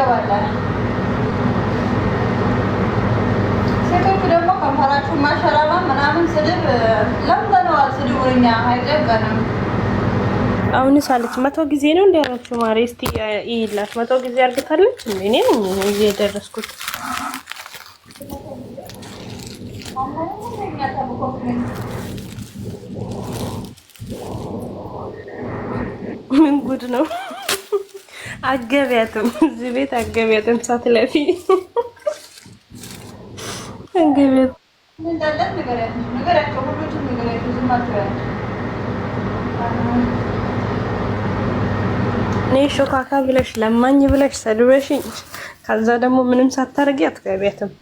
ትገባለህ። ሴቶቹ ደግሞ ከንፈራችሁ ማሸራባ ምናምን ስድብ ለምደነዋል። ስድቡን እኛ አይጨበንም። አሁንስ አለች 100 ጊዜ ነው እንዲያረችው ማሬ እስቲ ይላት 100 ጊዜ አርግታለች እንዴ? እኔ እዚህ የደረስኩት ምን ጉድ ነው? አገቢያትም እዚህ ቤት አገቢያትም ሳትለፊ አገቢያት ምን እንዳለ ነገራቸው ሁሉም ነገራቸው ዝም አትበል። እኔ ሾካካ ብለሽ ለማኝ ብለሽ ሰድበሽኝ ከዛ ደግሞ ምንም ሳታረጊ አትገቢያትም።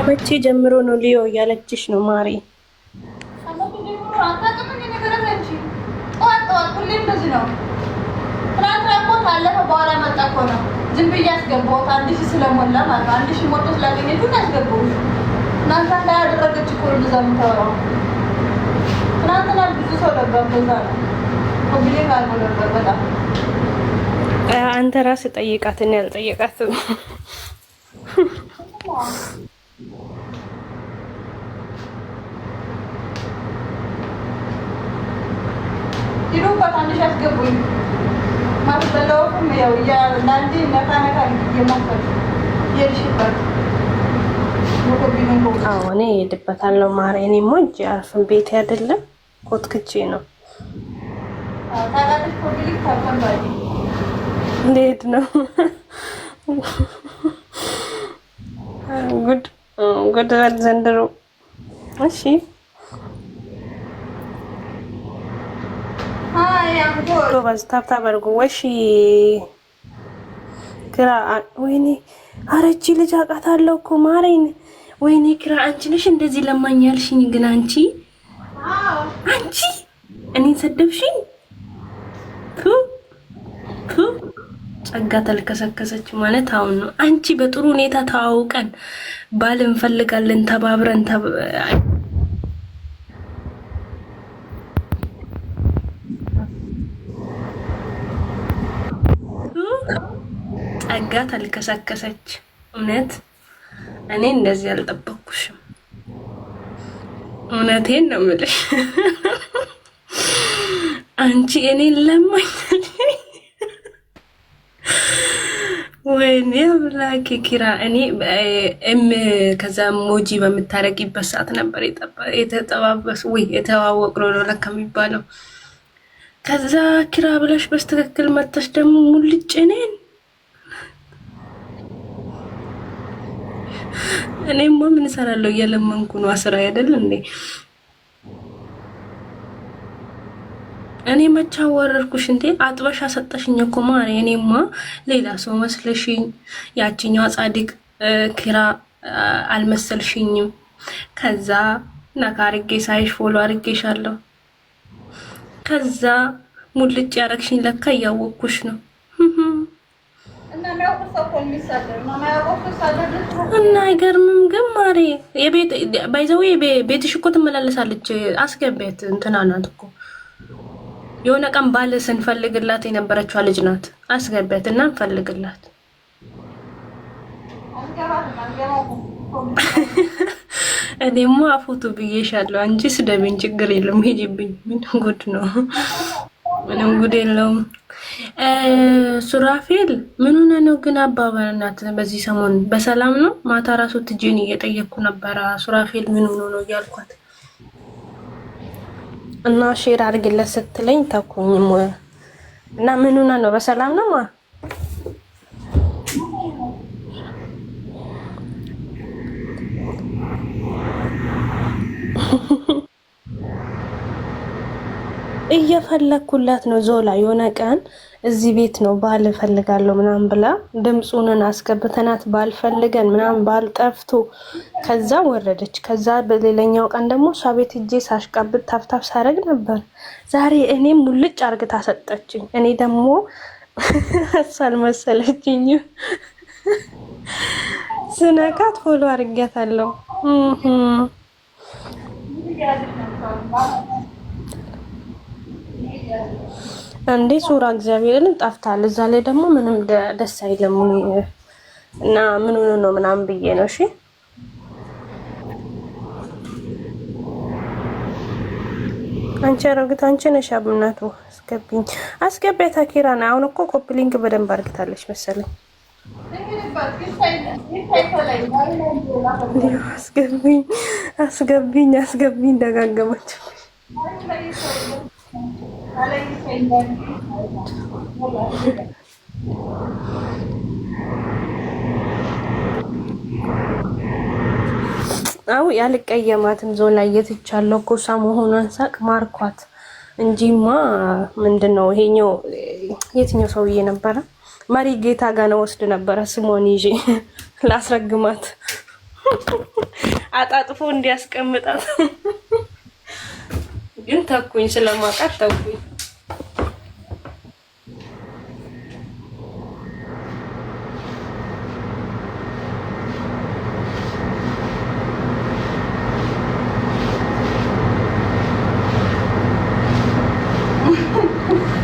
መቼ ጀምሮ ነው ሊዮ እያለችሽ ነው ማሪ? በኋላ መጣ እኮ ነው ዝም ብዬ አስገባሁት። 1000 ስለሞላ ማለት 1000 ሞቶ ስላገኘችው ያስገባሁት። እናንተ እንዳያደረገች እኮ እንደዛ የምታወራው። ትናንትና ብዙ ሰው ነበር በዛ ነው ኮምፕሌ አድርጎ ነበር በጣም። አንተ ራስህ ጠይቃት እና ያልጠየቃትም ይሩባት 1000 አስገቡኝ ማለት በለውም ያው ያንዴ ነካነካ ይሞከር ይርሽበት አዎ እኔ እሄድበታለሁ ማሬ። እኔ ሞጅ አርፍን ቤት አይደለም ኮትክቼ ነው። ታጋለች ኮምፕሊት ታቀምባጂ እንዴት ነው? ጉድ ዘንድሮ። እሺ ጎበዝ ታብታብ አድርጉ። ወሺ ክራ ወይኔ አረቺ ልጅ አውቃታለሁ እኮ ማሬን። ወይኔ ክራ አንቺ ነሽ እንደዚህ ለማኝ ያልሽኝ? ግን አንቺ እኔን ሰደብሽኝ። ጸጋ ተልከሰከሰች ማለት አሁን ነው። አንቺ በጥሩ ሁኔታ ተዋውቀን ባል እንፈልጋለን ተባብረን ጸጋ ተልከሰከሰች። እውነት እኔ እንደዚህ አልጠበቅኩሽም። እውነቴን ነው የምልሽ። አንቺ እኔን ለማኝ ወይኔ አምላኬ ኪራ። እኔ ከዛ ሞጂ በምታረጊበት ሰዓት ነበር የተጠባበሱ ወይ የተዋወቅነው ነው ለካ የሚባለው። ከዛ ኪራ ብለሽ በስትክክል መተሽ ደግሞ ሙልጭ እኔን እኔማ ምን እሰራለሁ? እየለመንኩ ነው። አስራ አይደል እንዴ? እኔ መቻ ወረርኩሽ እንዴ? አጥበሻ ሰጠሽኝ እኮ ማሪ። እኔማ ሌላ ሰው መስለሽኝ፣ ያቺኛዋ ጻድቅ ኪራ አልመሰልሽኝም። ከዛ ነካ አርጌ ሳይሽ ፎሎ አርጌሻለሁ። ከዛ ሙልጭ ያረግሽኝ ለካ እያወቅኩሽ ነው። እና አይገርምም ግን ማሪ የቤት ባይዘው ቤትሽ እኮ ትመላለሳለች። አስገቢያት። እንትና ናት እኮ የሆነ ቀን ባል ስንፈልግላት የነበረችዋ ልጅ ናት። አስገቢያት እና እንፈልግላት። እኔማ አፎቱ ብዬሻለሁ። አንቺ ስደብኝ ችግር የለም ሄጂብኝ። ምን ጉድ ነው? ምንም ጉድ የለውም። ሱራፌል ምን ሆነ ነው ግን? አባባናት በዚህ ሰሞን በሰላም ነው? ማታ ራሱ ትጂን እየጠየቅኩ ነበረ። ሱራፌል ምን ሆኖ ነው እያልኳት እና ሼር አድርግለት ስትለኝ ተኩኝም እና ምን ሆነ ነው? በሰላም ነው? እየፈለኩላት ነው። ዞላ የሆነ ቀን እዚህ ቤት ነው ባል እፈልጋለሁ ምናምን ብላ ድምፁንን አስገብተናት ባል ፈልገን ምናምን ባል ጠፍቶ ከዛ ወረደች። ከዛ በሌላኛው ቀን ደግሞ እሷ ቤት ሂጄ ሳሽቃብጥ ታፍታፍ ሳረግ ነበር። ዛሬ እኔም ሙልጭ አርግታ ሰጠችኝ። እኔ ደግሞ እሷ አልመሰለችኝም። ስነካት ፎሎ አርጊያታለሁ። እንዴ ሱራ እግዚአብሔርን ጠፍታል። እዛ ላይ ደግሞ ምንም ደስ አይልም እና ምን ሆኖ ነው ምናምን ብዬ ነው። እሺ አንቺ አረግት አንቺ ነሽ አብናቱ አስገቢኝ አስገቢያት አኪራን። አሁን እኮ ኮፕሊንግ በደንብ አርግታለች መሰለኝ። አስገቢኝ አስገቢኝ አስገቢኝ ደጋገመች። አው ያልቀየማትም ዞላ የትቻለው እኮ እሷ መሆኗን ሳቅ ማርኳት እንጂማ ምንድነው ይሄኛው የትኛው ሰውዬ ነበረ? መሪ ጌታ ጋር ነው ወስድ ነበረ ስሞን ይዤ ላስረግማት አጣጥፎ እንዲያስቀምጣት ግን ተኩኝ ስለማውቃት ተኩኝ።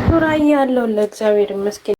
ሱራዬ ያለው ለእግዚአብሔር ይመስገን።